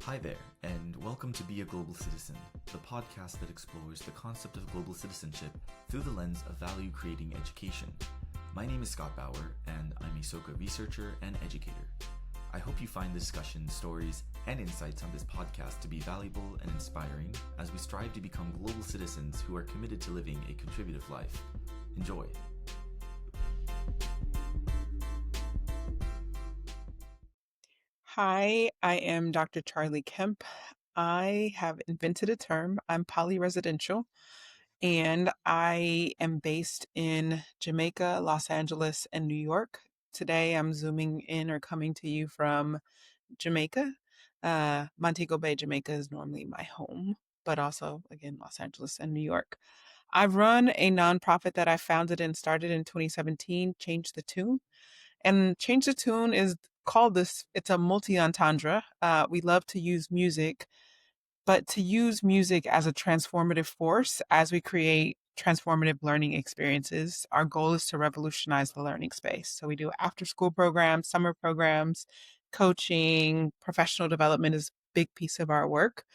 Hi there, and welcome to Be a Global Citizen, the podcast that explores the concept of global citizenship through the lens of value-creating education. My name is Scott Bauer, and I'm a SOCA researcher and educator. I hope you find the discussions, stories, and insights on this podcast to be valuable and inspiring as we strive to become global citizens who are committed to living a contributive life. Enjoy. Hi, I am Dr. Charli Kemp. I have invented a term. I'm polyresidential, and I am based in Jamaica, Los Angeles, and New York. Today, I'm zooming in or coming to you from Jamaica. Montego Bay, Jamaica is normally my home, but also, again, Los Angeles and New York. I run a nonprofit that I founded and started in 2017, Change the Tune. And Change the Tune is called this, it's a multi-entendre. We love to use music, but to use music as a transformative force as we create transformative learning experiences. Our goal is to revolutionize the learning space. So we do after school programs, summer programs, coaching, professional development is a big piece of our work.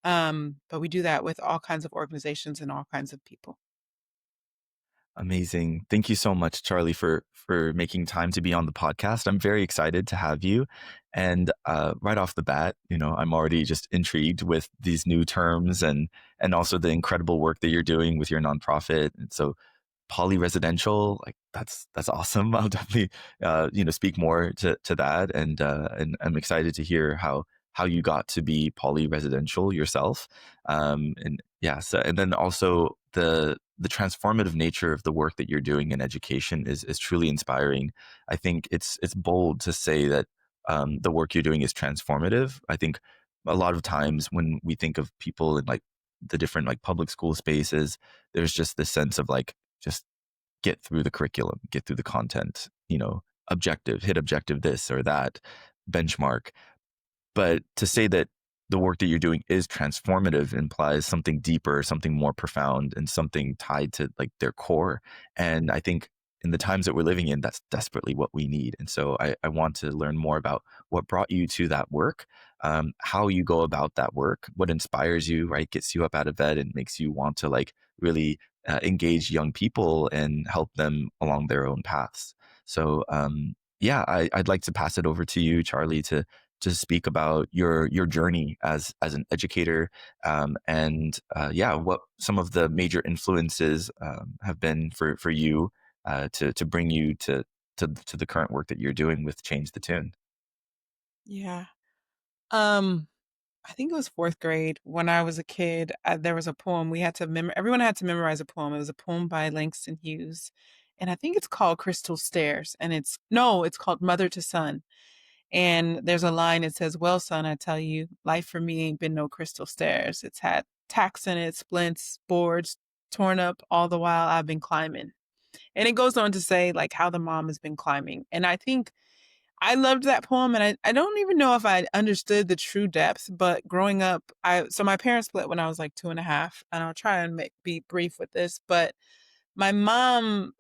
But we do that with all kinds of organizations and all kinds of people. Amazing. Thank you so much, Charli, for making time to be on the podcast. I'm very excited to have you. And right off the bat, I'm already just intrigued with these new terms and also the incredible work that you're doing with your nonprofit. And so poly-residential, like that's awesome. I'll definitely speak more to that. And I'm excited to hear how you got to be poly-residential yourself. And yeah, so and then also the transformative nature of the work that you're doing in education is truly inspiring. I think it's bold to say that the work you're doing is transformative. I think a lot of times when we think of people in like the different like public school spaces, there's just this sense of like just get through the curriculum, get through the content, objective, hit objective this or that, benchmark. But to say that the work that you're doing is transformative implies something deeper, something more profound, and something tied to like their core. And I think in the times that we're living in, that's desperately what we need. And so I want to learn more about what brought you to that work, how you go about that work, what inspires you, right? Gets you up out of bed and makes you want to like really engage young people and help them along their own paths. So yeah, I'd like to pass it over to you, Charli, to speak about your journey as an educator, and yeah, what some of the major influences have been for you to bring you to the current work that you're doing with Change the Tune. Yeah. Um, I think it was fourth grade when I was a kid. There was a poem we had to everyone had to memorize a poem. It was a poem by Langston Hughes. And I think it's called Crystal Stairs. And it's called Mother to Son. And there's a line that says, "Well, son, I tell you, life for me ain't been no crystal stairs. It's had tacks in it, splints, boards, torn up all the while I've been climbing." And it goes on to say like how the mom has been climbing. And I think I loved that poem, and I don't even know if I understood the true depth, but growing up, so my parents split when I was like 2.5, and I'll try and be brief with this, but my mom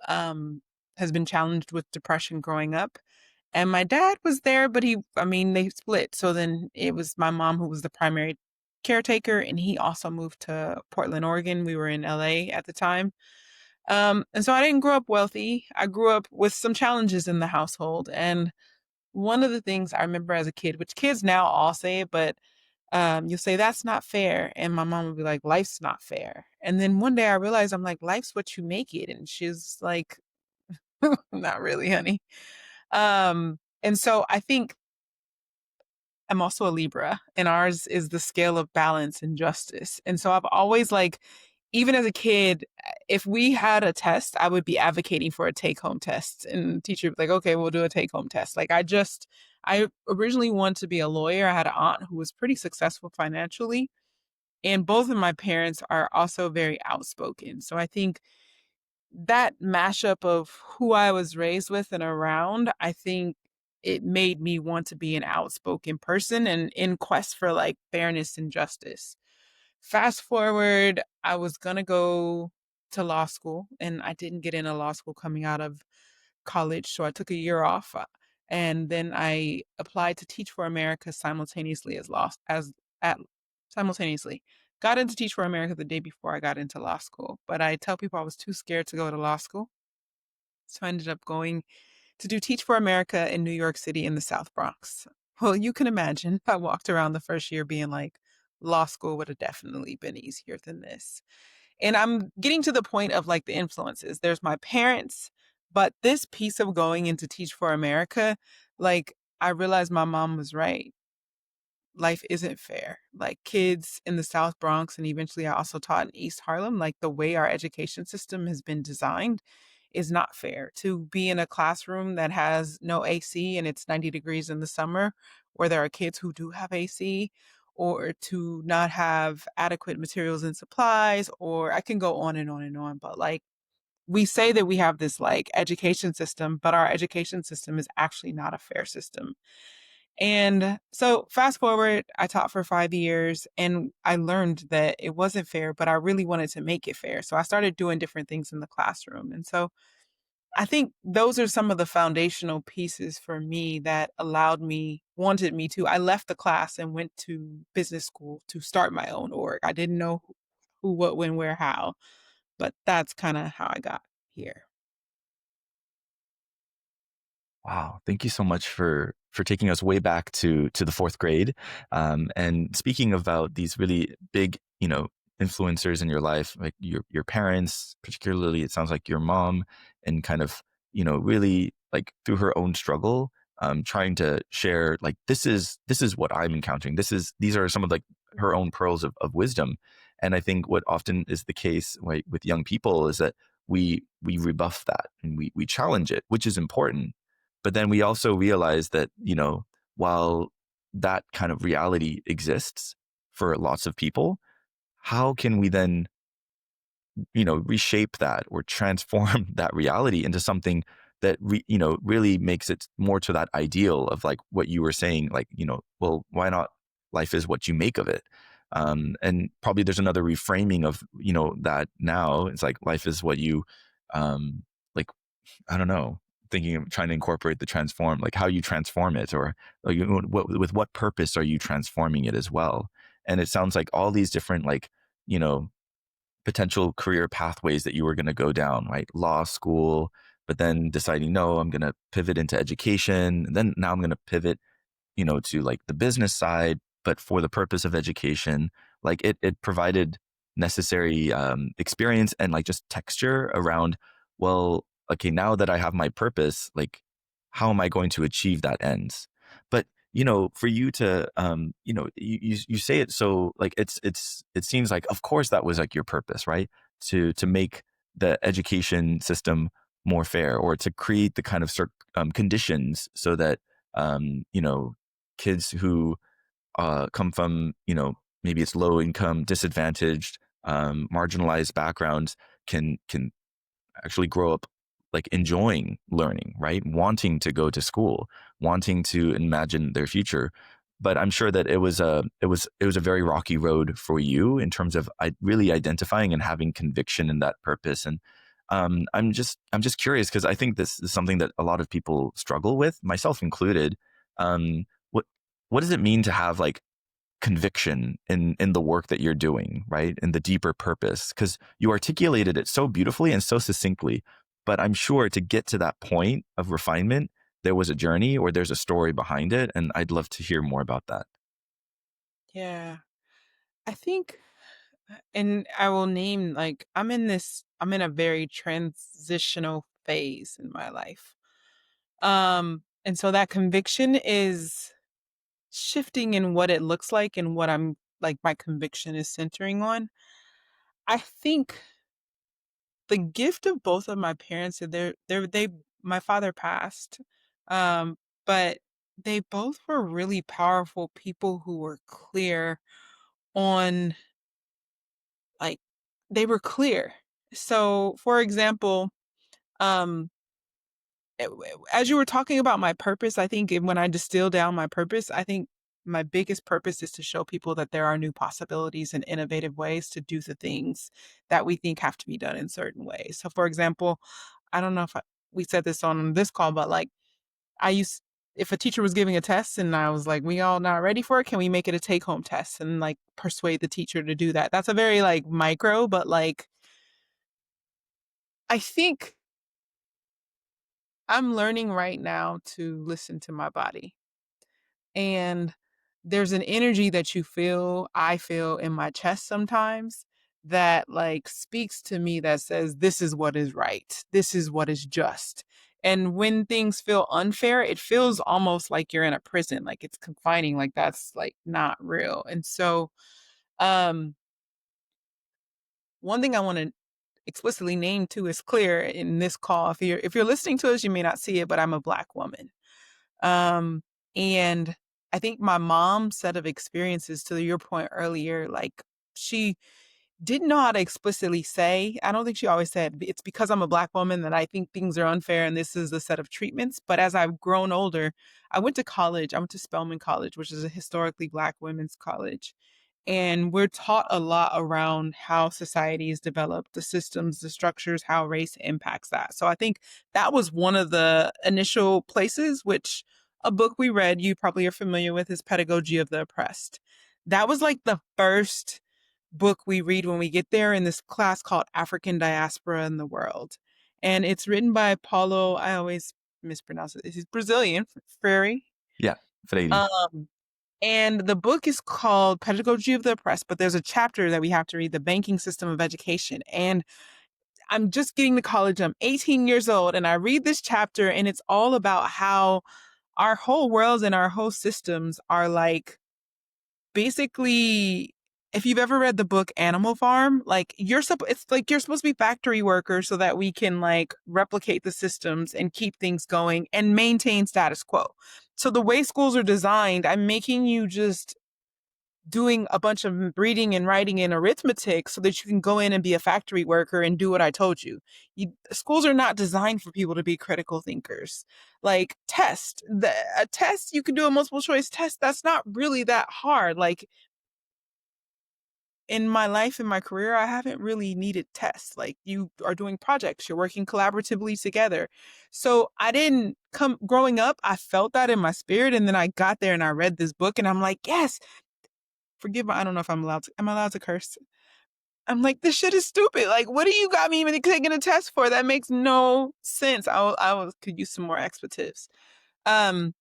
has been challenged with depression growing up, and my dad was there, but they split. So then it was my mom who was the primary caretaker, and he also moved to Portland, Oregon. We were in LA at the time. And so I didn't grow up wealthy. I grew up with some challenges in the household. And one of the things I remember as a kid, which kids now all say, but you'll say, "That's not fair." And my mom would be like, "Life's not fair." And then one day I realized, I'm like, "Life's what you make it." And she's like, "Not really, honey." And so I think I'm also a Libra, and ours is the scale of balance and justice. And so I've always like, even as a kid, if we had a test, I would be advocating for a take home test. And the teacher would be like, "Okay, we'll do a take home test." Like I originally wanted to be a lawyer. I had an aunt who was pretty successful financially. And both of my parents are also very outspoken. So I think that mashup of who I was raised with and around, I think it made me want to be an outspoken person and in quest for like fairness and justice. Fast forward, I was going to go to law school and I didn't get into law school coming out of college. So I took a year off, and then I applied to Teach for America simultaneously as at simultaneously. Got into Teach for America the day before I got into law school, but I tell people I was too scared to go to law school. So I ended up going to do Teach for America in New York City in the South Bronx. Well, you can imagine I walked around the first year being like, law school would have definitely been easier than this. And I'm getting to the point of like the influences. There's my parents, but this piece of going into Teach for America, like I realized my mom was right. Life isn't fair. Like kids in the South Bronx, and eventually I also taught in East Harlem, like the way our education system has been designed is not fair. To be in a classroom that has no AC and it's 90 degrees in the summer, where there are kids who do have AC, or to not have adequate materials and supplies, or I can go on and on and on. But like we say that we have this like education system, but our education system is actually not a fair system. And so fast forward, I taught for 5 years and I learned that it wasn't fair, but I really wanted to make it fair. So I started doing different things in the classroom. And so I think those are some of the foundational pieces for me that wanted me to. I left the class and went to business school to start my own org. I didn't know who, what, when, where, how, but that's kind of how I got here. Wow, thank you so much for taking us way back to the fourth grade, and speaking about these really big, influencers in your life, like your parents, particularly. It sounds like your mom, and kind of really like through her own struggle, trying to share like this is what I'm encountering. These are some of like her own pearls of wisdom, and I think what often is the case, right, with young people is that we rebuff that and we challenge it, which is important, but then we also realize that, while that kind of reality exists for lots of people, how can we then, reshape that or transform that reality into something that, really makes it more to that ideal of like what you were saying, like, well, why not? Life is what you make of it. And probably there's another reframing of, that now it's like life is what you, like, I don't know, thinking of trying to incorporate the transform, like how you transform it, or like, with what purpose are you transforming it as well? And it sounds like all these different, like, you know, potential career pathways that you were going to go down, right? Law school, but then deciding, no, I'm going to pivot into education. And then now I'm going to pivot, to like the business side, but for the purpose of education. Like it provided necessary experience and like just texture around, well, okay, now that I have my purpose, like how am I going to achieve that ends? But for you to you say it so like it seems like of course that was like your purpose, right? To make the education system more fair, or to create the kind of conditions so that kids who come from, maybe it's low income, disadvantaged, marginalized backgrounds can actually grow up like enjoying learning, right? Wanting to go to school, wanting to imagine their future. But I'm sure that it was a very rocky road for you in terms of really identifying and having conviction in that purpose. And I'm just curious, because I think this is something that a lot of people struggle with, myself included. What what does it mean to have like conviction in the work that you're doing, right? In the deeper purpose, because you articulated it so beautifully and so succinctly. But I'm sure to get to that point of refinement, there was a journey or there's a story behind it. And I'd love to hear more about that. Yeah. I think, and I will name like I'm in a very transitional phase in my life. And so that conviction is shifting in what it looks like and what I'm like my conviction is centering on. I think the gift of both of my parents, they my father passed. Um, but they both were really powerful people who were clear on like they were clear. So for example, um as you were talking about my purpose, I think when I distill down my purpose, I think my biggest purpose is to show people that there are new possibilities and innovative ways to do the things that we think have to be done in certain ways. So, for example, I don't know if we said this on this call, but like I used if a teacher was giving a test and I was like, we all not ready for it, can we make it a take-home test and like persuade the teacher to do that? That's a very like micro, but like I think I'm learning right now to listen to my body. And there's an energy that I feel in my chest sometimes that like speaks to me that says, this is what is right. This is what is just. And when things feel unfair, it feels almost like you're in a prison, like it's confining, like that's like not real. And so, um, one thing I want to explicitly name too is clear in this call. If you're listening to us, you may not see it, but I'm a Black woman. Um, and I think my mom's set of experiences, to your point earlier, like she didn't know how to explicitly say, I don't think she always said, it's because I'm a Black woman that I think things are unfair and this is the set of treatments. But as I've grown older, I went to college. I went to Spelman College, which is a historically Black women's college. And we're taught a lot around how society is developed, the systems, the structures, how race impacts that. So I think that was one of the initial places, which a book we read, you probably are familiar with, is Pedagogy of the Oppressed. That was like the first book we read when we get there in this class called African Diaspora in the World. And it's written by Paulo, I always mispronounce it. He's Brazilian, Freire. Yeah, Freire. And the book is called Pedagogy of the Oppressed, but there's a chapter that we have to read, The Banking System of Education. And I'm just getting to college. I'm 18 years old, and I read this chapter, and it's all about how our whole worlds and our whole systems are like basically, if you've ever read the book Animal Farm, like it's like you're supposed to be factory workers so that we can like replicate the systems and keep things going and maintain status quo. So the way schools are designed, I'm making you just doing a bunch of reading and writing and arithmetic so that you can go in and be a factory worker and do what I told you. Schools are not designed for people to be critical thinkers. Like a test, you can do a multiple choice test. That's not really that hard. Like in my life, in my career, I haven't really needed tests. Like you are doing projects, you're working collaboratively together. So growing up, I felt that in my spirit. And then I got there and I read this book and I'm like, yes, I don't know if am I allowed to curse? I'm like, this shit is stupid. Like, what do you got me even taking a test for? That makes no sense. Could use some more expletives. And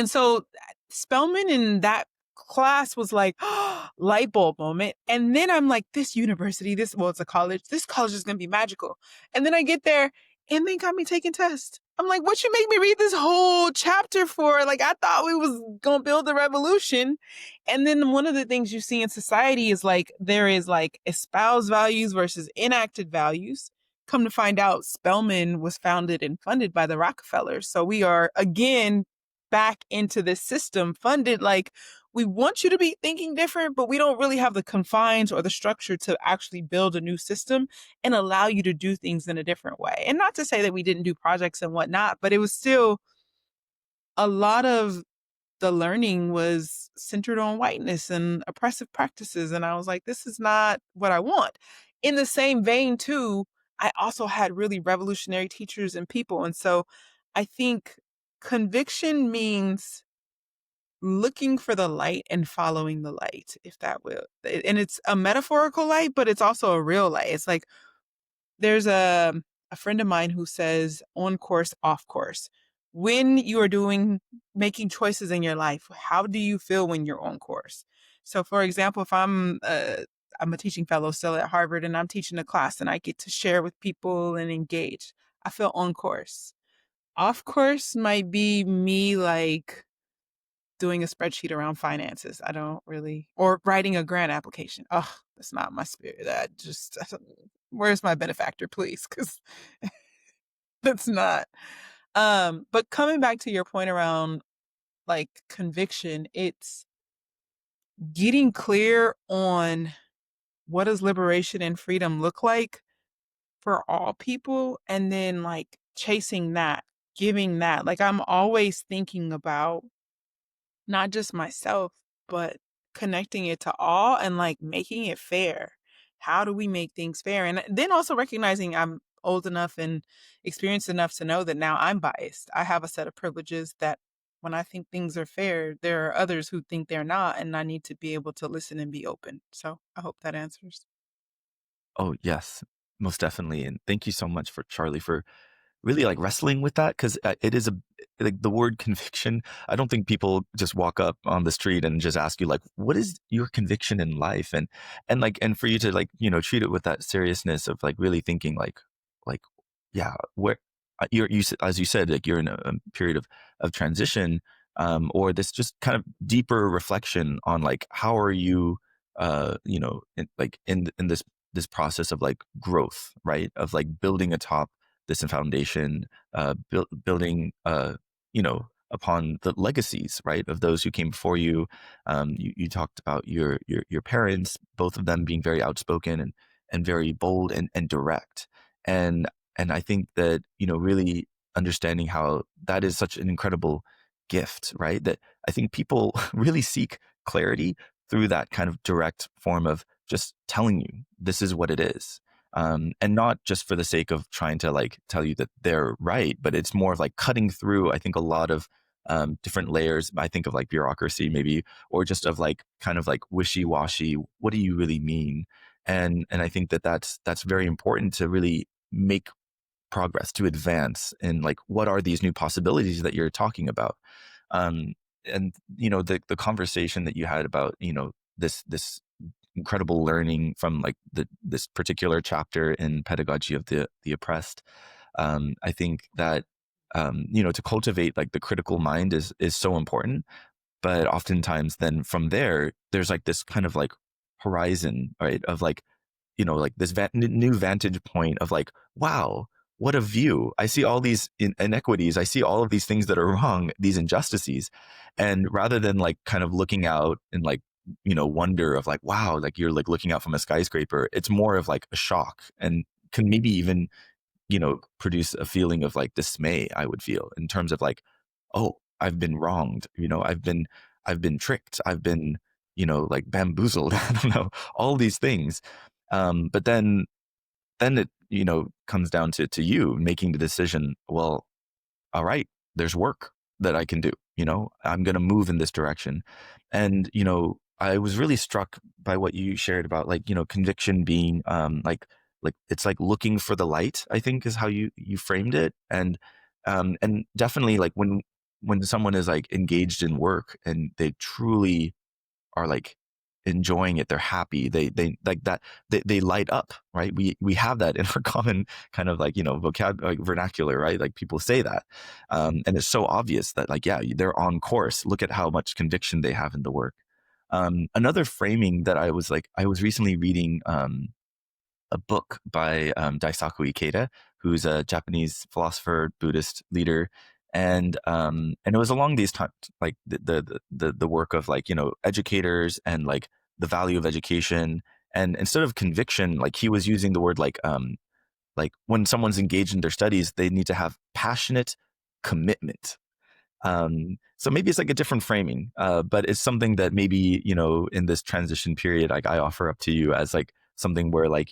so Spelman in that class was like, light bulb moment. And then I'm like, it's a college. This college is going to be magical. And then I get there and they got me taking tests. I'm like, what you make me read this whole chapter for? Like, I thought we was going to build a revolution. And then one of the things you see in society is like, there is like espoused values versus enacted values. Come to find out, Spelman was founded and funded by the Rockefellers. So we are, again, back into this system funded. Like, we want you to be thinking different, but we don't really have the confines or the structure to actually build a new system and allow you to do things in a different way. And not to say that we didn't do projects and whatnot, but it was still a lot of the learning was centered on whiteness and oppressive practices. And I was like, this is not what I want. In the same vein, too, I also had really revolutionary teachers and people. And so I think conviction means looking for the light and following the light, if that will. And it's a metaphorical light, but it's also a real light. It's like there's a friend of mine who says on course, off course. When you are making choices in your life, how do you feel when you're on course? So for example, if I'm a teaching fellow still at Harvard and I'm teaching a class and I get to share with people and engage, I feel on course. Off course might be me like doing a spreadsheet around finances. I don't really, or writing a grant application. Oh, that's not my spirit. Where's my benefactor, please? Because that's not. But coming back to your point around like conviction, it's getting clear on what does liberation and freedom look like for all people, and then like chasing that, giving that. Like I'm always thinking about not just myself, but connecting it to all and like making it fair. How do we make things fair? And then also recognizing I'm old enough and experienced enough to know that now I'm biased. I have a set of privileges that when I think things are fair, there are others who think they're not, and I need to be able to listen and be open. So I hope that answers. Oh, yes, most definitely. And thank you so much for Charlie for really like wrestling with that, because it is a like the word conviction. I don't think people just walk up on the street and just ask you like, what is your conviction in life? And like, and for you to like, treat it with that seriousness of like really thinking like, yeah, where as you said, like you're in a period of transition, or this just kind of deeper reflection on like, how are you, like in this process of like growth, right? Of like building atop this foundation, building, upon the legacies, right, of those who came before you. You talked about your parents, both of them being very outspoken and very bold and direct. And and I think that, really understanding how that is such an incredible gift, right? That I think people really seek clarity through that kind of direct form of just telling you this is what it is, and not just for the sake of trying to like tell you that they're right, but it's more of like cutting through, I think, a lot of different layers. I think of like bureaucracy maybe, or just of like kind of like wishy-washy, what do you really mean? And I think that that's very important to really make progress, to advance, and like what are these new possibilities that you're talking about. um and the conversation that you had about this incredible learning from like this particular chapter in pedagogy of the oppressed. I think that to cultivate like the critical mind is so important. But oftentimes then from there's like this kind of like horizon, right, of like like this new vantage point of like, wow, what a view. I see all these inequities. I see all of these things that are wrong, these injustices. And rather than like kind of looking out and like, wonder of like, wow, like you're like looking out from a skyscraper, it's more of like a shock, and can maybe even, produce a feeling of like dismay, I would feel, in terms of like, oh, I've been wronged. I've been tricked. I've been, like bamboozled. I don't know, all these things. But then it, comes down to you making the decision. Well, all right, there's work that I can do. I'm going to move in this direction. And, I was really struck by what you shared about like, conviction being, like it's like looking for the light, I think is how you framed it. And definitely like when someone is like engaged in work and they truly are like enjoying it, they're happy, they like that, they light up, right? We have that in our common kind of like like vernacular, right? Like people say that, and it's so obvious that like, yeah, they're on course. Look at how much conviction they have in the work. Another framing that I was recently reading a book by Daisaku Ikeda, who's a Japanese philosopher, Buddhist leader. And it was along these times, like the work of like, educators and like the value of education. And instead of conviction, like he was using the word like when someone's engaged in their studies, they need to have passionate commitment. So maybe it's like a different framing, but it's something that maybe, in this transition period, like I offer up to you as like something where like,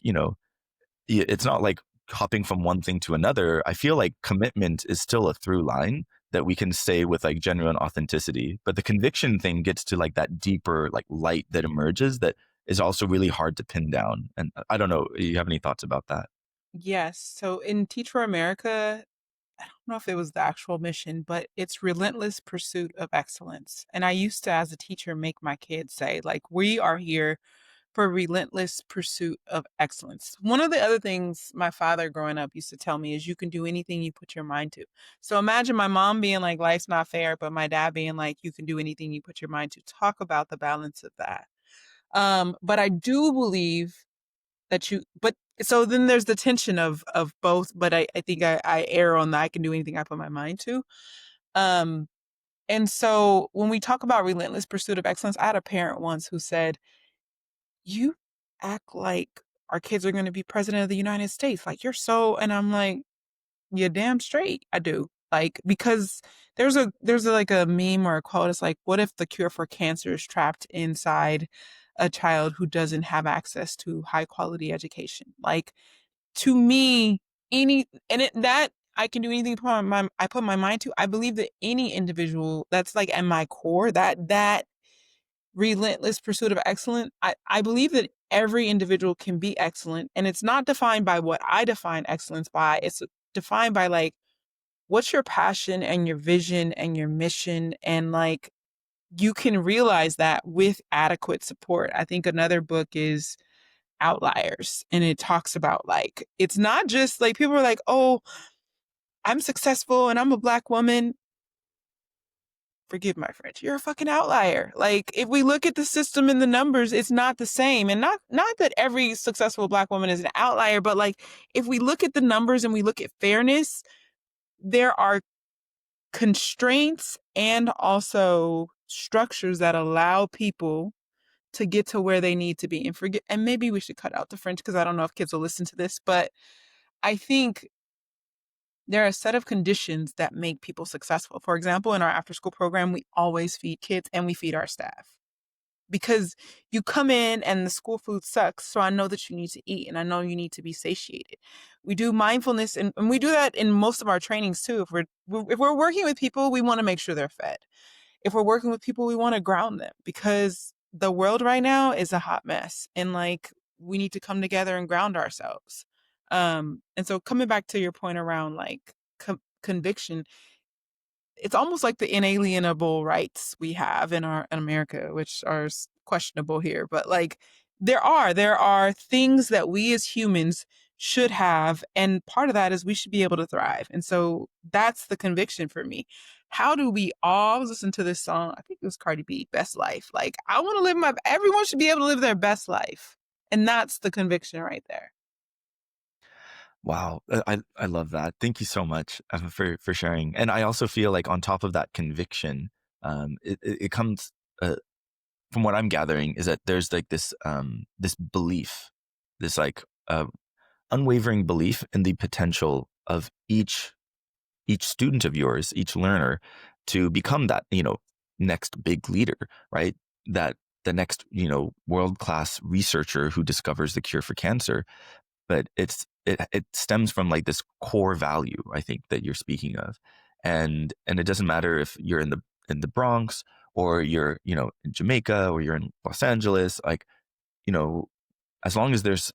it's not like hopping from one thing to another. I feel like commitment is still a through line that we can say with like genuine authenticity, but the conviction thing gets to like that deeper like light that emerges that is also really hard to pin down. And I don't know, you have any thoughts about that? Yes. So in Teach for America, I don't know if it was the actual mission, but it's relentless pursuit of excellence. And I used to, as a teacher, make my kids say, like, we are here for relentless pursuit of excellence. One of the other things my father growing up used to tell me is you can do anything you put your mind to. So imagine my mom being like, life's not fair, but my dad being like, you can do anything you put your mind to. Talk about the balance of that. But I do believe that but so then there's the tension of both, but I think I err on that I can do anything I put my mind to. Um, and so when we talk about relentless pursuit of excellence, I had a parent once who said, you act like our kids are going to be president of the United States. Like you're so, and I'm like, you're damn straight. I do. Like, because there's a like a meme or a quote. It's like, what if the cure for cancer is trapped inside a child who doesn't have access to high quality education? Like to me, any, and that I can do anything I put my mind to. I believe that any individual, that's like at my core, that relentless pursuit of excellence. I believe that every individual can be excellent, and it's not defined by what I define excellence by. It's defined by like what's your passion and your vision and your mission, and like you can realize that with adequate support. I think another book is Outliers, and it talks about like it's not just like people are like, "Oh, I'm successful and I'm a Black woman." Forgive my French. You're a fucking outlier. Like if we look at the system and the numbers, it's not the same. And not that every successful Black woman is an outlier, but like if we look at the numbers and we look at fairness, there are constraints and also structures that allow people to get to where they need to be. And maybe we should cut out the French because I don't know if kids will listen to this, but I think there are a set of conditions that make people successful. For example, in our after school program, we always feed kids and we feed our staff because you come in and the school food sucks. So I know that you need to eat and I know you need to be satiated. We do mindfulness and we do that in most of our trainings too. If we're working with people, we want to make sure they're fed. If we're working with people, we want to ground them because the world right now is a hot mess. And like, we need to come together and ground ourselves. And so coming back to your point around like conviction, it's almost like the inalienable rights we have in America, which are questionable here. But like there are things that we as humans should have, and part of that is we should be able to thrive. And so that's the conviction for me. How do we all listen to this song? I think it was Cardi B, Best Life. Like I want to live everyone should be able to live their best life. And that's the conviction right there. Wow, I love that. Thank you so much for sharing. And I also feel like on top of that conviction, it comes from what I'm gathering is that there's like this belief, this like unwavering belief in the potential of each student of yours, each learner, to become that next big leader, right? That the next world-class researcher who discovers the cure for cancer. But it stems from like this core value, I think, that you're speaking of, and it doesn't matter if you're in the Bronx or you're in Jamaica or you're in Los Angeles, like as long as there's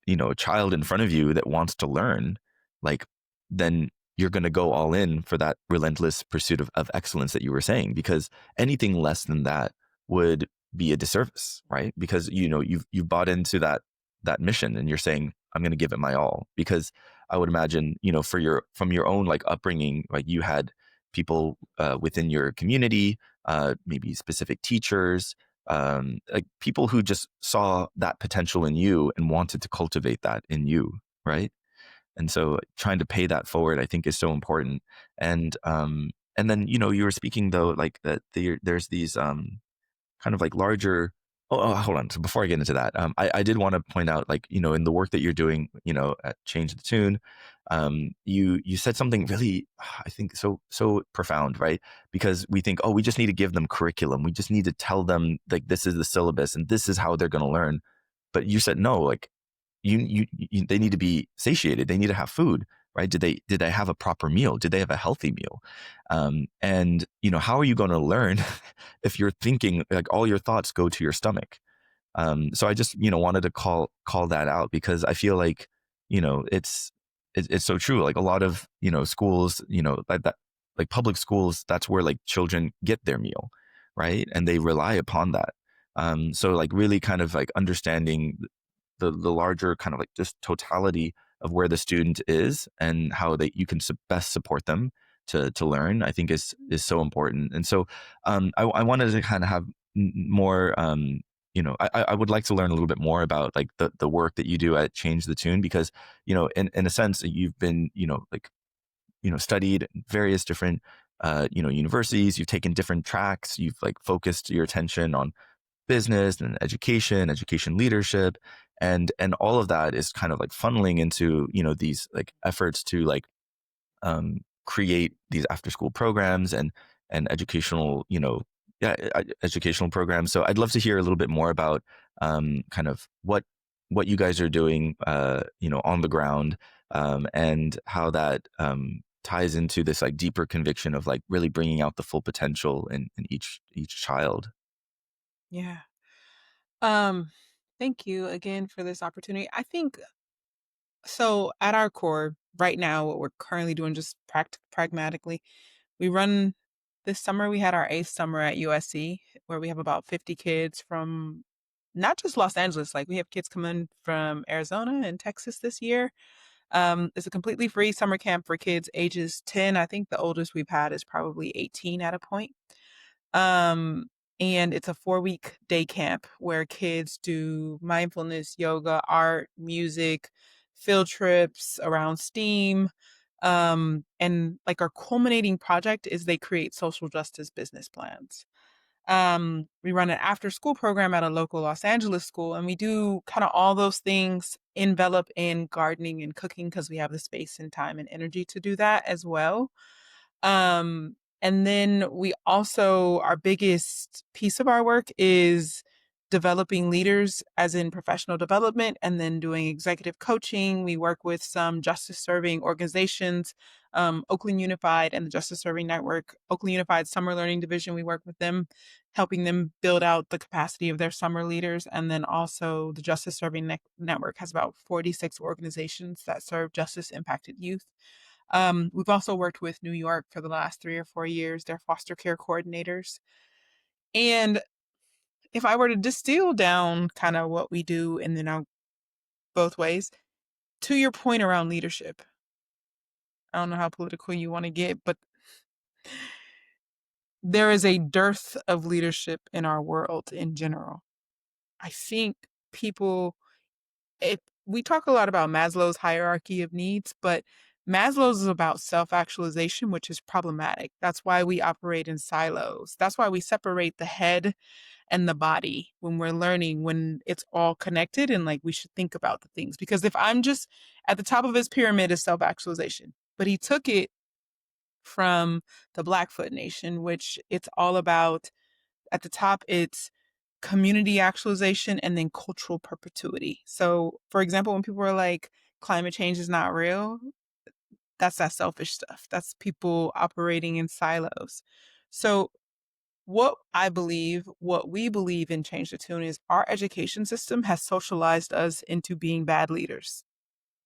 a child in front of you that wants to learn, like then you're going to go all in for that relentless pursuit of excellence that you were saying, because anything less than that would be a disservice, right? Because you've bought into that mission and you're saying, I'm going to give it my all. Because I would imagine, from your own like upbringing, like you had people within your community, maybe specific teachers, like people who just saw that potential in you and wanted to cultivate that in you, right? And so trying to pay that forward, I think, is so important. And then you were speaking though, like that there's these kind of like larger. Oh, hold on. So before I get into that, I did want to point out, like, in the work that you're doing, at Change the Tune, you said something really, I think, so profound, right? Because we think, oh, we just need to give them curriculum. We just need to tell them like this is the syllabus and this is how they're going to learn. But you said no, like they need to be satiated. They need to have food, right? Did they have a proper meal? Did they have a healthy meal? And how are you going to learn if you're thinking like all your thoughts go to your stomach? So I just wanted to call that out, because I feel like it's so true. Like a lot of schools, like that, like public schools, that's where like children get their meal, right? And they rely upon that. So like really kind of like understanding the larger kind of like just totality of where the student is and how you can best support them to learn, I think is so important. And so I wanted to kind of have more, I would like to learn a little bit more about like the work that you do at Change the Tune, because, in a sense you've been, studied various different, universities, you've taken different tracks, you've like focused your attention on business and education leadership, and all of that is kind of like funneling into these like efforts to like create these after school programs and educational educational programs. So I'd love to hear a little bit more about kind of what you guys are doing on the ground, and how that ties into this like deeper conviction of like really bringing out the full potential in each child. Yeah. Thank you again for this opportunity. I think so at our core, right now, what we're currently doing just pragmatically, we run this summer, we had our eighth summer at USC where we have about 50 kids from not just Los Angeles, like we have kids coming from Arizona and Texas this year. It's a completely free summer camp for kids ages 10. I think the oldest we've had is probably 18 at a point. Um, and it's a 4-week day camp where kids do mindfulness, yoga, art, music, field trips around STEAM. And like our culminating project is they create social justice business plans. We run an after school program at a local Los Angeles school, and we do kind of all those things envelop in gardening and cooking because we have the space and time and energy to do that as well. And then we also, our biggest piece of our work is developing leaders, as in professional development, and then doing executive coaching. We work with some justice serving organizations, Oakland Unified and the Justice Serving Network, Oakland Unified Summer Learning Division. We work with them, helping them build out the capacity of their summer leaders. And then also the Justice Serving Network has about 46 organizations that serve justice impacted youth. We've also worked with New York for the last 3 or 4 years, their foster care coordinators. And if I were to distill down kind of what we do, and then I'll both ways, to your point around leadership, I don't know how political you want to get, but there is a dearth of leadership in our world in general. I think people, if we talk a lot about Maslow's hierarchy of needs, but Maslow's is about self-actualization, which is problematic. That's why we operate in silos. That's why we separate the head and the body when we're learning, when it's all connected, and like we should think about the things. Because if I'm just at the top of his pyramid is self-actualization, but he took it from the Blackfoot Nation, which it's all about at the top, it's community actualization and then cultural perpetuity. So, for example, when people are like, climate change is not real, that's that selfish stuff. That's people operating in silos. So, what we believe in Change the Tune is our education system has socialized us into being bad leaders.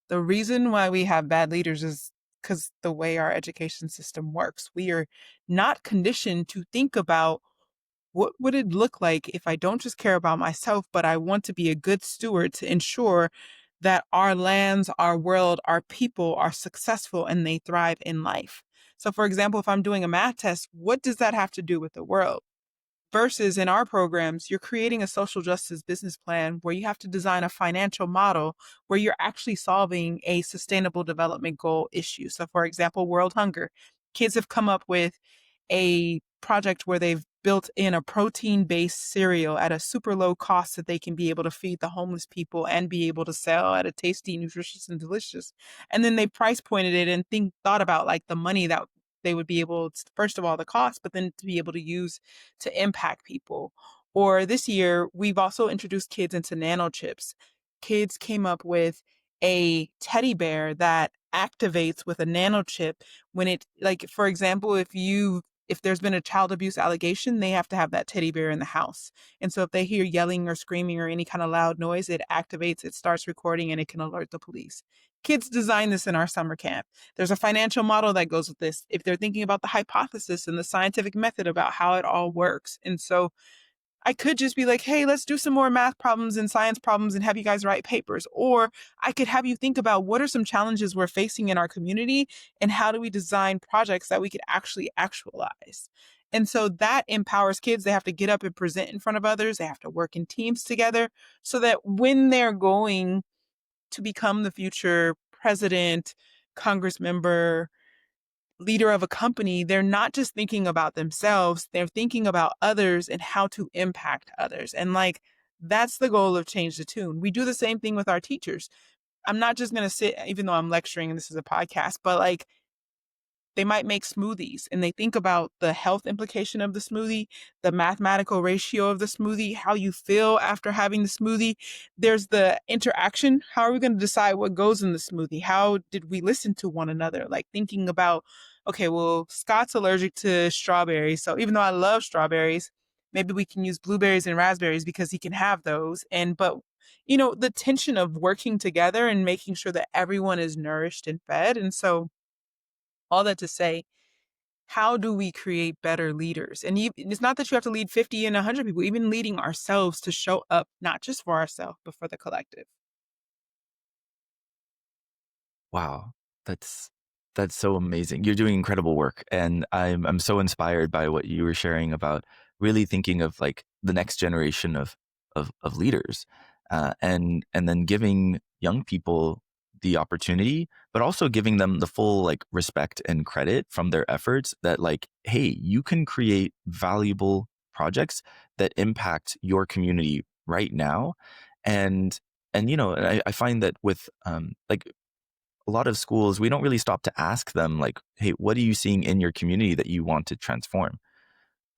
The reason why we have bad leaders is because the way our education system works. We are not conditioned to think about what would it look like if I don't just care about myself, but I want to be a good steward to ensure that our lands, our world, our people are successful and they thrive in life. So, for example, if I'm doing a math test, what does that have to do with the world? Versus in our programs, you're creating a social justice business plan where you have to design a financial model where you're actually solving a sustainable development goal issue. So, for example, world hunger. Kids have come up with a project where they've built in a protein-based cereal at a super low cost that they can be able to feed the homeless people and be able to sell at a tasty, nutritious, and delicious. And then they price pointed it and thought about like the money that they would be able to, first of all, the cost, but then to be able to use to impact people. Or this year, we've also introduced kids into nanochips. Kids came up with a teddy bear that activates with a nanochip when it, like, for example, if there's been a child abuse allegation, they have to have that teddy bear in the house. And so if they hear yelling or screaming or any kind of loud noise, it activates, it starts recording, and it can alert the police. Kids design this in our summer camp. There's a financial model that goes with this if they're thinking about the hypothesis and the scientific method about how it all works. And so I could just be like, hey, let's do some more math problems and science problems and have you guys write papers. Or I could have you think about what are some challenges we're facing in our community and how do we design projects that we could actually actualize. And so that empowers kids. They have to get up and present in front of others. They have to work in teams together so that when they're going to become the future president, Congress member, leader of a company, they're not just thinking about themselves, they're thinking about others and how to impact others. And like, that's the goal of Change the Tune. We do the same thing with our teachers. I'm not just going to sit, even though I'm lecturing and this is a podcast, but like, they might make smoothies and they think about the health implication of the smoothie, the mathematical ratio of the smoothie, how you feel after having the smoothie. There's the interaction. How are we going to decide what goes in the smoothie? How did we listen to one another? Like thinking about, okay, well, Scott's allergic to strawberries. So even though I love strawberries, maybe we can use blueberries and raspberries because he can have those. But the tension of working together and making sure that everyone is nourished and fed. And so all that to say, how do we create better leaders? And it's not that you have to lead 50 and 100 people, even leading ourselves to show up, not just for ourselves, but for the collective. Wow, that's that's so amazing. You're doing incredible work, and I'm so inspired by what you were sharing about really thinking of like the next generation of leaders, and then giving young people the opportunity, but also giving them the full like respect and credit from their efforts. That like, hey, you can create valuable projects that impact your community right now, and I find that with like a lot of schools, we don't really stop to ask them like, hey, what are you seeing in your community that you want to transform?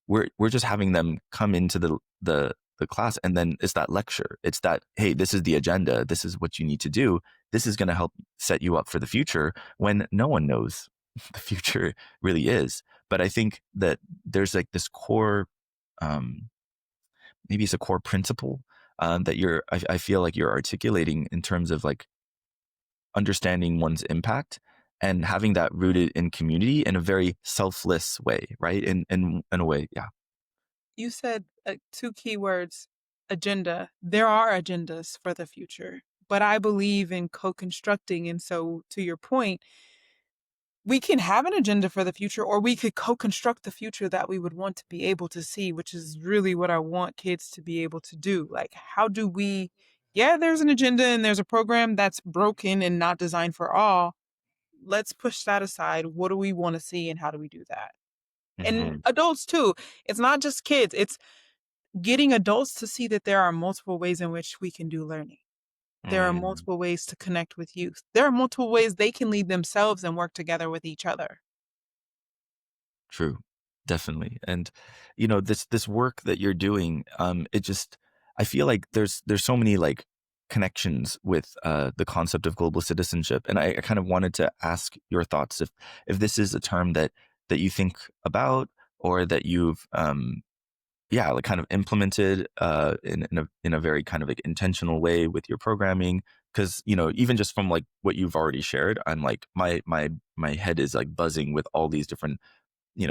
We're just having them come into the class, and then it's that lecture. It's that, hey, this is the agenda. This is what you need to do. This is going to help set you up for the future, when no one knows the future really is. But I think that there's like this core, um, maybe it's a core principle that I feel like you're articulating in terms of like understanding one's impact and having that rooted in community in a very selfless way, right? In a way, yeah. You said two key words, agenda. There are agendas for the future, but I believe in co-constructing. And so to your point, we can have an agenda for the future, or we could co-construct the future that we would want to be able to see, which is really what I want kids to be able to do. Like, how do we, yeah, there's an agenda and there's a program that's broken and not designed for all. Let's push that aside. What do we want to see and how do we do that? And Hmm. adults too. It's not just kids. It's getting adults to see that there are multiple ways in which we can do learning. There are Mm, multiple ways to connect with youth. There are multiple ways they can lead themselves and work together with each other. true, definitely. And this work that you're doing, it just, I feel like there's so many like connections with the concept of global citizenship, and I kind of wanted to ask your thoughts if this is a term that you think about, or that you've yeah, like kind of implemented in a very kind of like intentional way with your programming. Because even just from like what you've already shared, I'm like my head is like buzzing with all these different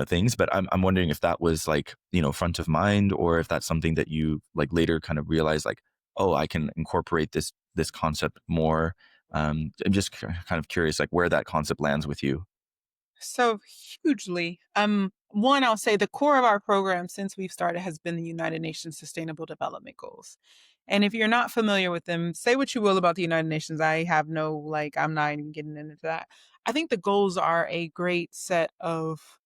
things. But I'm wondering if that was like front of mind, or if that's something that you like later kind of realized like, oh, I can incorporate this concept more. I'm just kind of curious like where that concept lands with you. So hugely. One, I'll say the core of our program since we've started has been the United Nations Sustainable Development Goals. And if you're not familiar with them, say what you will about the United Nations. I have no, like, I'm not even getting into that. I think the goals are a great set of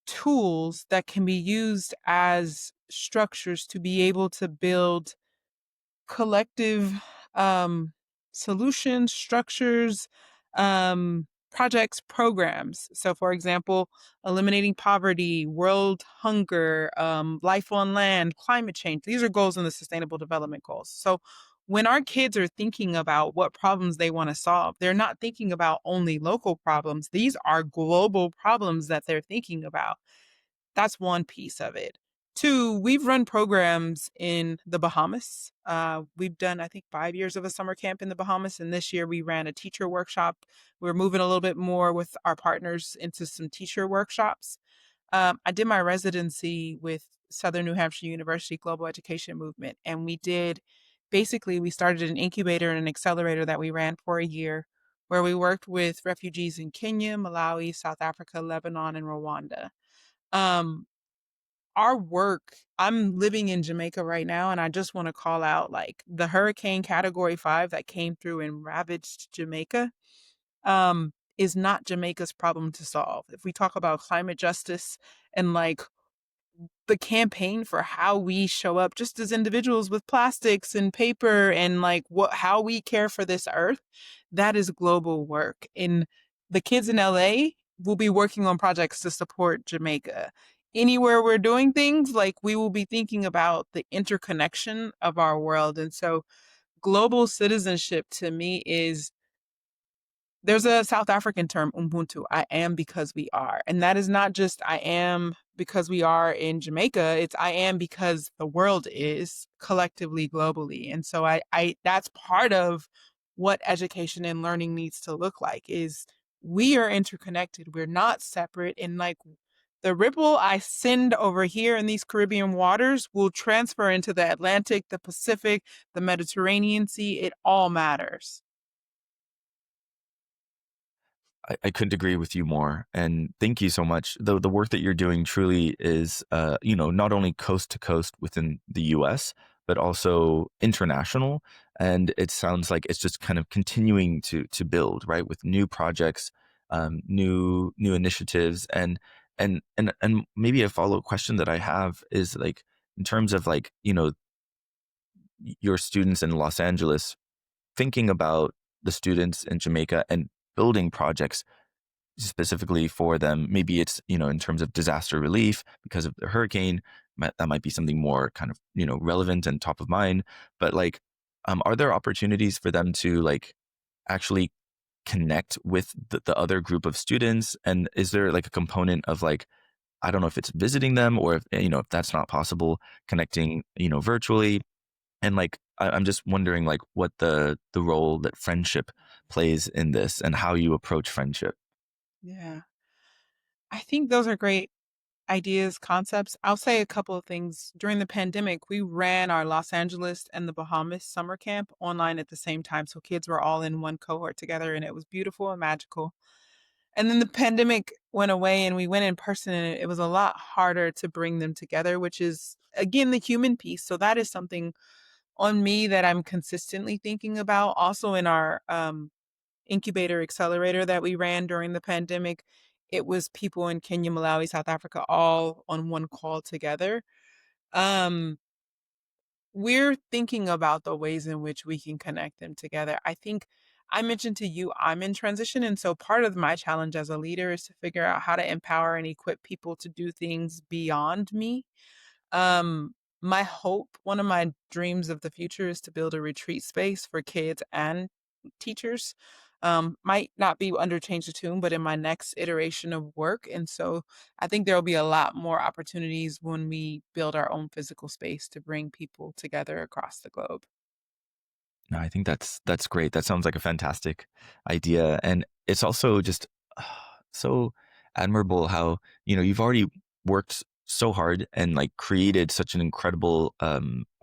tools that can be used as structures to be able to build collective um, solutions, structures, projects, programs. So, for example, eliminating poverty, world hunger, life on land, climate change. These are goals in the Sustainable Development Goals. So, when our kids are thinking about what problems they want to solve, they're not thinking about only local problems. These are global problems that they're thinking about. That's one piece of it. Two, we've run programs in the Bahamas. We've done, I think, 5 years of a summer camp in the Bahamas. And this year we ran a teacher workshop. We're moving a little bit more with our partners into some teacher workshops. I did my residency with Southern New Hampshire University Global Education Movement. And we started an incubator and an accelerator that we ran for a year, where we worked with refugees in Kenya, Malawi, South Africa, Lebanon, and Rwanda. Um, our work, I'm living in Jamaica right now, and I just want to call out like the hurricane category 5 that came through and ravaged Jamaica is not Jamaica's problem to solve. If we talk about climate justice and like the campaign for how we show up just as individuals with plastics and paper and like how we care for this earth, that is global work. And the kids in LA, we'll be working on projects to support Jamaica. Anywhere we're doing things, like we will be thinking about the interconnection of our world. And so global citizenship to me is, there's a South African term, Ubuntu, I am because we are. And that is not just I am because we are in Jamaica, it's I am because the world is collectively, globally. And so I that's part of what education and learning needs to look like, is we are interconnected. We're not separate. And like the ripple I send over here in these Caribbean waters will transfer into the Atlantic, the Pacific, the Mediterranean Sea. It all matters. I couldn't agree with you more. And thank you so much. The work that you're doing truly is, not only coast to coast within the US, but also international. And it sounds like it's just kind of continuing to build, right? With new projects, new initiatives. And maybe a follow-up question that I have is like, in terms of like, your students in Los Angeles, thinking about the students in Jamaica and building projects specifically for them. Maybe it's, in terms of disaster relief because of the hurricane, that might be something more kind of, relevant and top of mind. But like, are there opportunities for them to like actually connect with the other group of students? And is there like a component of like, I don't know if it's visiting them or if, if that's not possible, connecting, virtually? And like, I'm just wondering like what the role that friendship plays in this and how you approach friendship. Yeah. I think those are great ideas, concepts. I'll say a couple of things. During the pandemic, we ran our Los Angeles and the Bahamas summer camp online at the same time. So kids were all in one cohort together, and it was beautiful and magical. And then the pandemic went away and we went in person, and it was a lot harder to bring them together, which is, again, the human piece. So that is something on me that I'm consistently thinking about. Also in our incubator accelerator that we ran during the pandemic, it was people in Kenya, Malawi, South Africa, all on one call together. Um, we're thinking about the ways in which we can connect them together. I think I mentioned to you, I'm in transition. And so part of my challenge as a leader is to figure out how to empower and equip people to do things beyond me. My hope, one of my dreams of the future, is to build a retreat space for kids and teachers. Might not be under Change the Tune, but in my next iteration of work. And so I think there will be a lot more opportunities when we build our own physical space to bring people together across the globe. No, I think that's great. That sounds like a fantastic idea, and it's also just so admirable how you've already worked so hard and like created such an incredible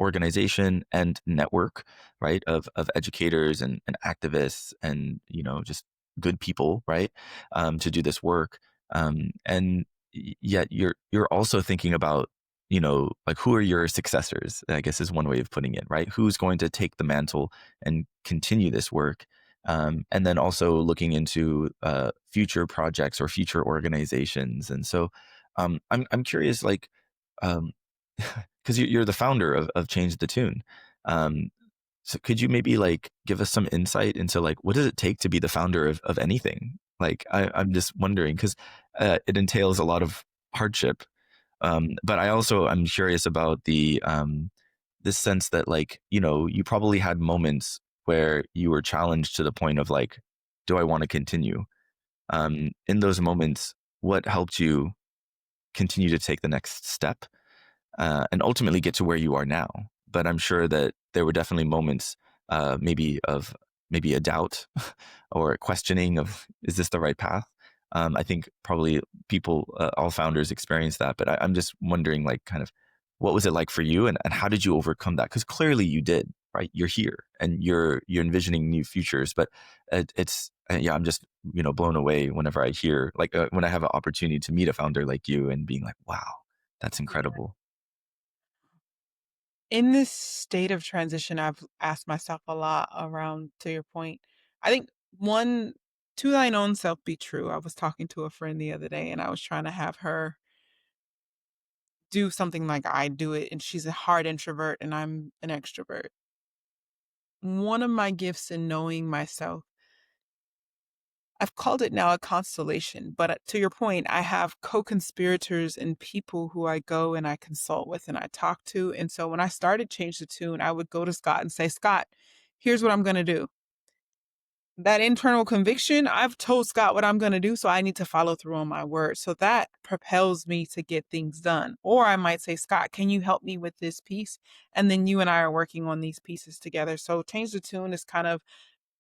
organization and network, right? Of educators and activists and just good people, right? To do this work, and yet you're also thinking about like who are your successors, I guess is one way of putting it, right? Who's going to take the mantle and continue this work? And then also looking into future projects or future organizations. And so I'm curious, like, because you're the founder of Change the Tune. Um, so could you maybe like give us some insight into like what does it take to be the founder of anything? Like I'm just wondering because it entails a lot of hardship, but I'm curious about the this sense that like you probably had moments where you were challenged to the point of like, do I want to continue? In those moments, what helped you continue to take the next step and ultimately get to where you are now? But I'm sure that there were definitely moments, maybe a doubt or a questioning of is this the right path? I think probably people, all founders experience that, but I'm just wondering, like, kind of, what was it like for you, and how did you overcome that? Because clearly you did, right? You're here and you're envisioning new futures, but yeah, I'm just blown away whenever I hear like when I have an opportunity to meet a founder like you and being like, wow, that's incredible. In this state of transition, I've asked myself a lot around, to your point. I think one, to thine own self be true. I was talking to a friend the other day and I was trying to have her do something like I do it. And she's a hard introvert and I'm an extrovert. One of my gifts in knowing myself, I've called it now a constellation, but to your point, I have co-conspirators and people who I go and I consult with and I talk to. And so when I started Change the Tune, I would go to Scott and say, Scott, here's what I'm going to do. That internal conviction, I've told Scott what I'm going to do, so I need to follow through on my word. So that propels me to get things done. Or I might say, Scott, can you help me with this piece? And then you and I are working on these pieces together. So Change the Tune is kind of,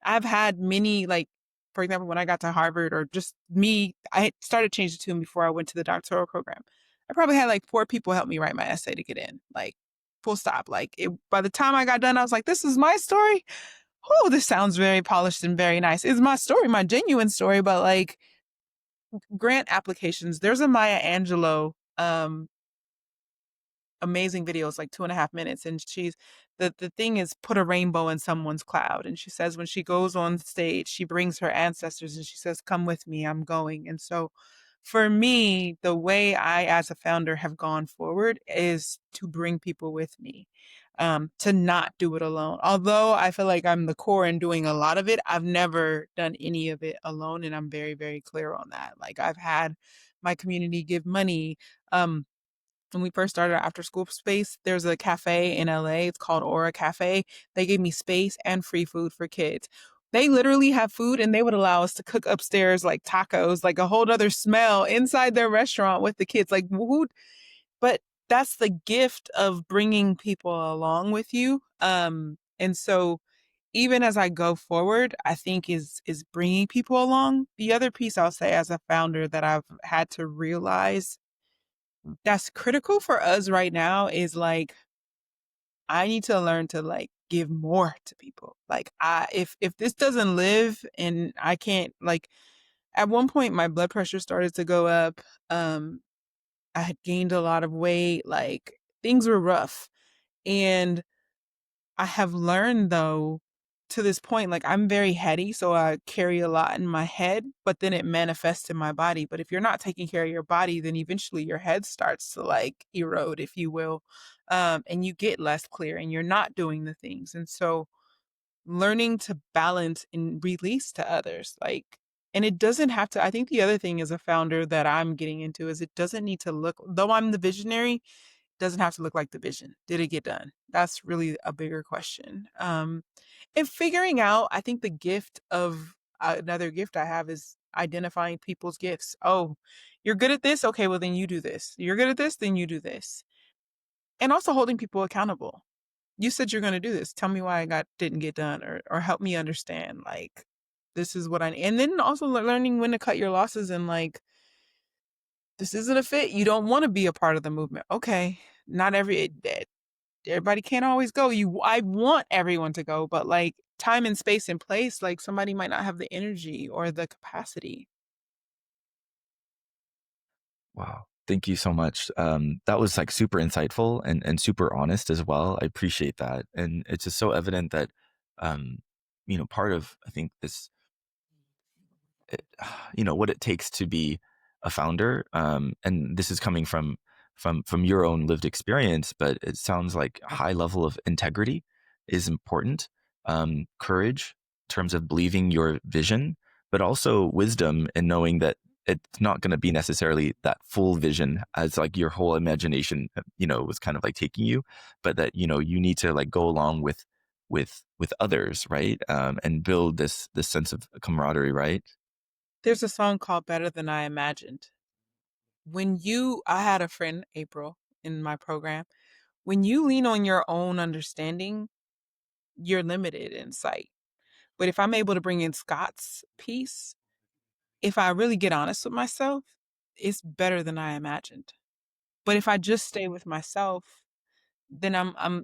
I've had many, like, for example, when I got to Harvard, or just me, I had started Change the Tune before I went to the doctoral program. I probably had like 4 people help me write my essay to get in, like, full stop. Like, by the time I got done, I was like, this is my story. Oh, this sounds very polished and very nice. It's my story, my genuine story, but like grant applications, there's a Maya Angelou amazing video. It's like 2.5 minutes. And the thing is, put a rainbow in someone's cloud. And she says when she goes on stage, she brings her ancestors and she says, come with me, I'm going. And so for me, the way I, as a founder, have gone forward is to bring people with me, to not do it alone. Although I feel like I'm the core in doing a lot of it, I've never done any of it alone. And I'm very, very clear on that. Like, I've had my community give money. When we first started our after school space, there's a cafe in LA. It's called Aura Cafe. They gave me space and free food for kids. They literally have food and they would allow us to cook upstairs, like tacos, like a whole other smell inside their restaurant with the kids. Like, who? But that's the gift of bringing people along with you. And so even as I go forward, I think is bringing people along. The other piece I'll say as a founder that I've had to realize that's critical for us right now is like, I need to learn to like give more to people. Like, if this doesn't live and I can't, like, at one point my blood pressure started to go up. I had gained a lot of weight, like things were rough. And I have learned though, to this point, like, I'm very heady, so I carry a lot in my head, but then it manifests in my body. But if you're not taking care of your body, then eventually your head starts to like erode, if you will. And you get less clear and you're not doing the things. And so learning to balance and release to others, like, and it doesn't have to, I think the other thing as a founder that I'm getting into is it doesn't need to look, though I'm the visionary, doesn't have to look like the vision. Did it get done? That's really a bigger question. And figuring out, I think the gift of another gift I have is identifying people's gifts. Oh, you're good at this? Okay, well, then you do this. You're good at this? Then you do this. And also holding people accountable. You said you're going to do this. Tell me why didn't get done, or help me understand, like, this is what and then also learning when to cut your losses and like, this isn't a fit. You don't want to be a part of the movement. Okay. Not everybody can't always go. I want everyone to go, but like time and space and place, like somebody might not have the energy or the capacity. Wow. Thank you so much. That was like super insightful and super honest as well. I appreciate that. And it's just so evident that, part of, I think this, what it takes to be a founder. And this is coming from your own lived experience, but it sounds like a high level of integrity is important. Courage in terms of believing your vision, but also wisdom in knowing that it's not going to be necessarily that full vision as like your whole imagination, was kind of like taking you, but that, you need to like go along with others, right? And build this sense of camaraderie, right? There's a song called Better Than I Imagined. I had a friend, April, in my program. When you lean on your own understanding, you're limited in sight. But if I'm able to bring in Scott's piece, if I really get honest with myself, it's better than I imagined. But if I just stay with myself, then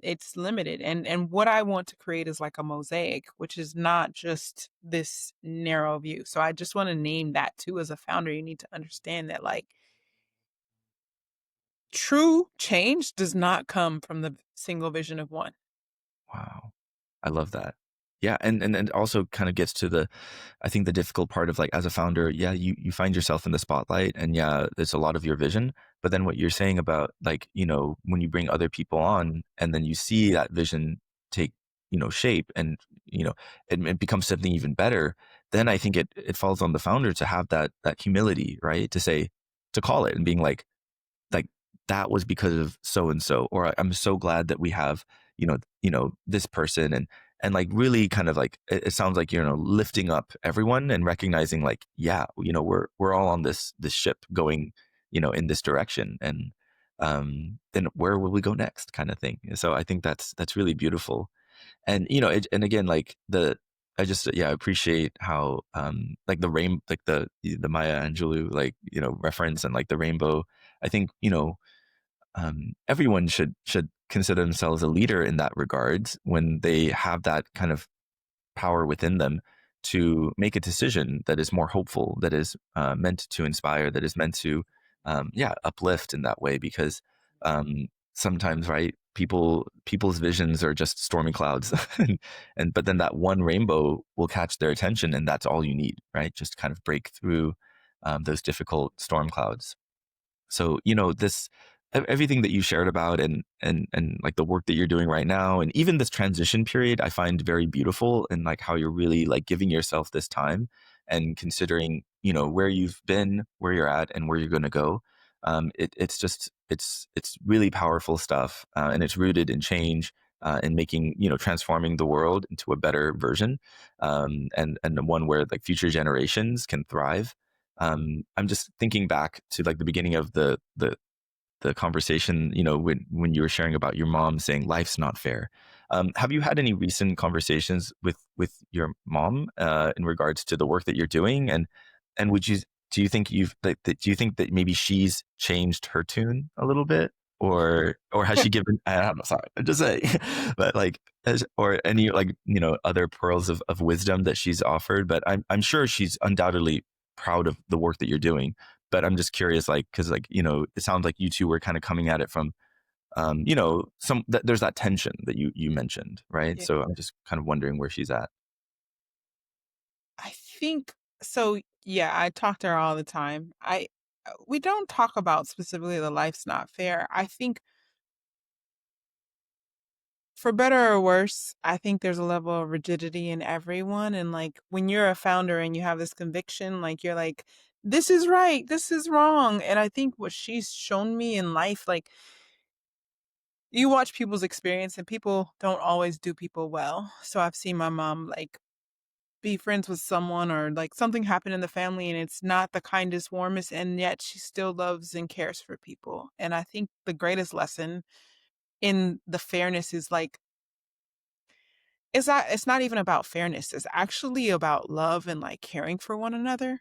it's limited. And what I want to create is like a mosaic, which is not just this narrow view. So I just want to name that too. As a founder, you need to understand that like true change does not come from the single vision of one. Wow. I love that. Yeah. And also kind of gets to I think the difficult part of like, as a founder, yeah, you find yourself in the spotlight and yeah, there's a lot of your vision, but then what you're saying about like, when you bring other people on and then you see that vision take, shape and, it becomes something even better, then I think it falls on the founder to have that humility, right? To call it and being like that was because of so and so, or I'm so glad that we have this person, and like really kind of like it sounds like lifting up everyone and recognizing like, yeah, we're all on this ship going in this direction, and then where will we go next, kind of thing. So I think that's really beautiful. And and again, like I just appreciate how like the like the Maya Angelou, like reference, and like the rainbow. I think everyone should consider themselves a leader in that regards when they have that kind of power within them to make a decision that is more hopeful, that is meant to inspire, that is meant to uplift in that way. Because sometimes, right, people's visions are just stormy clouds, and but then that one rainbow will catch their attention, and that's all you need, right? Just kind of break through those difficult storm clouds. So this everything that you shared about, and like the work that you're doing right now, and even this transition period, I find very beautiful, and like how you're really like giving yourself this time and considering where you've been, where you're at, and where you're going to go. It's just it's really powerful stuff, and it's rooted in change, and making transforming the world into a better version, and one where like future generations can thrive. I'm just thinking back to like the beginning of the conversation, when you were sharing about your mom saying life's not fair. Have you had any recent conversations with your mom in regards to the work that you're doing, and do you think do you think that maybe she's changed her tune a little bit, or has she given? I'm sorry, I'm just saying, but like, or any like other pearls of wisdom that she's offered? But I'm sure she's undoubtedly proud of the work that you're doing. But I'm just curious, like, because like it sounds like you two were kind of coming at it from there's that tension that you mentioned, right? Yeah. So I'm just kind of wondering where she's at. I think so. Yeah, I talk to her all the time. We don't talk about specifically the life's not fair. I think for better or worse, I think there's a level of rigidity in everyone. And like when you're a founder and you have this conviction, like you're like, this is right, this is wrong. And I think what she's shown me in life, like you watch people's experience and people don't always do people well. So I've seen my mom like be friends with someone or like something happened in the family and it's not the kindest, warmest, and yet she still loves and cares for people. And I think the greatest lesson in the fairness is like it's not even about fairness. It's actually about love and like caring for one another,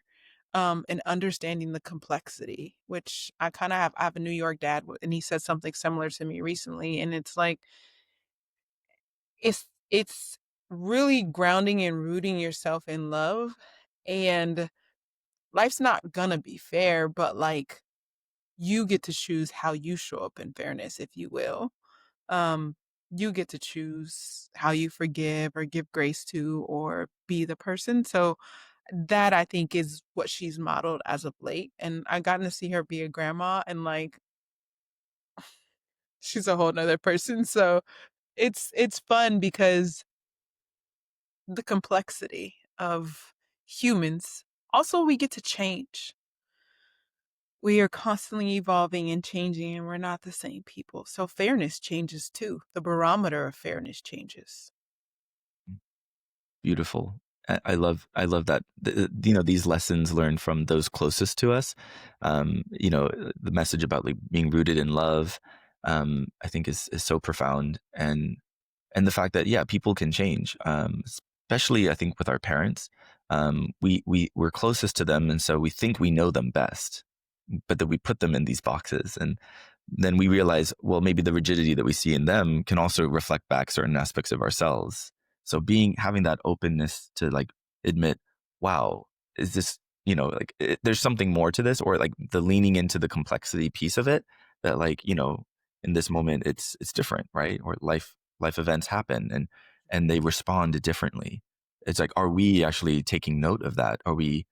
and understanding the complexity, which I have a New York dad and he said something similar to me recently. And it's like, it's really grounding and rooting yourself in love. And life's not gonna be fair, but like you get to choose how you show up in fairness, if you will. Um, you get to choose how you forgive or give grace to or be the person. So that I think is what she's modeled as of late. And I gotten to see her be a grandma and like she's a whole nother person. So it's fun because the complexity of humans. Also, we get to change. We are constantly evolving and changing, and we're not the same people. So fairness changes too. The barometer of fairness changes. Beautiful. I love that these lessons learned from those closest to us. The message about like being rooted in love, I think is so profound, and the fact that people can change, especially I think with our parents. We're closest to them, and so we think we know them best, but that we put them in these boxes, and then we realize, well, maybe the rigidity that we see in them can also reflect back certain aspects of ourselves. So having that openness to like admit, wow, is this like there's something more to this, or like the leaning into the complexity piece of it, that like in this moment it's different, right? Or life events happen, and they respond differently. It's like, are we actually taking note of that? Are we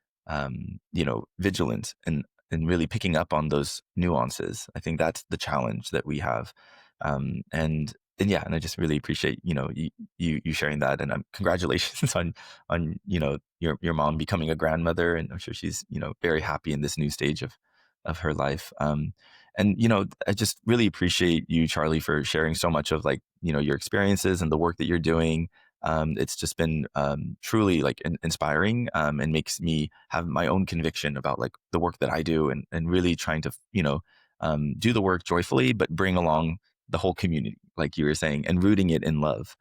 vigilant and really picking up on those nuances? I think that's the challenge that we have. And and yeah, and I just really appreciate, you sharing that, and congratulations on your mom becoming a grandmother, and I'm sure she's very happy in this new stage of her life. And I just really appreciate you, Charli, for sharing so much of like your experiences and the work that you're doing. It's just been truly like inspiring, and makes me have my own conviction about like the work that I do, and really trying to do the work joyfully, but bring along the whole community, like you were saying, and rooting it in love.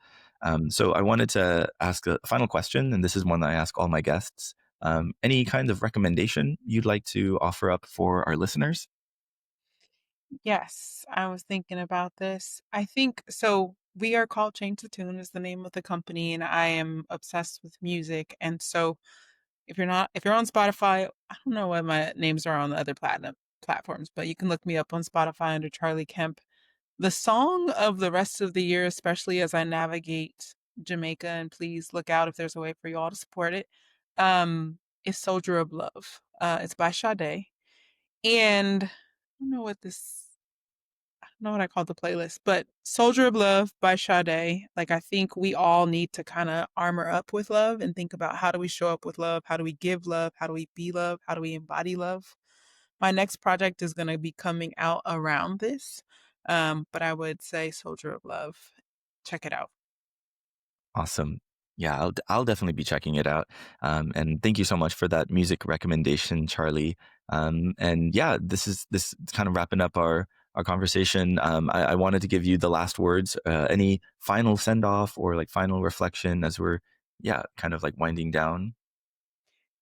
So I wanted to ask a final question, and this is one that I ask all my guests. Any kind of recommendation you'd like to offer up for our listeners? Yes, I was thinking about this. I think so. We are called Change the Tune is the name of the company, and I am obsessed with music. And so, if you're on Spotify, I don't know what my names are on the other platinum platforms, but you can look me up on Spotify under Charli Kemp. The song of the rest of the year, especially as I navigate Jamaica, and please look out if there's a way for you all to support it, is Soldier of Love. It's by Sade. And I don't know what this I don't know what I call the playlist, but Soldier of Love by Sade. Like, I think we all need to kind of armor up with love and think about how do we show up with love? How do we give love? How do we be love? How do we embody love? My next project is going to be coming out around this. But I would say Soldier of Love. Check it out. Awesome. Yeah, I'll definitely be checking it out. And thank you so much for that music recommendation, Charli. And yeah, this kind of wrapping up our conversation. I wanted to give you the last words. Any final send off or like final reflection as we're kind of like winding down?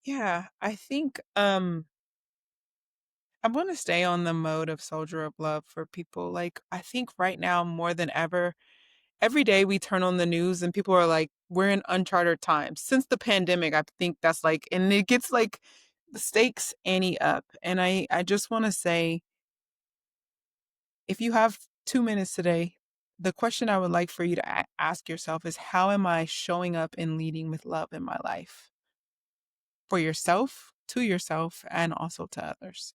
Yeah, I think I want to stay on the mode of Soldier of Love for people. Like, I think right now more than ever, every day we turn on the news and people are like, we're in uncharted times. Since the pandemic, I think that's like, and it gets like the stakes ante up. And I just want to say, if you have 2 minutes today, the question I would like for you to ask yourself is, how am I showing up and leading with love in my life for yourself, to yourself, and also to others?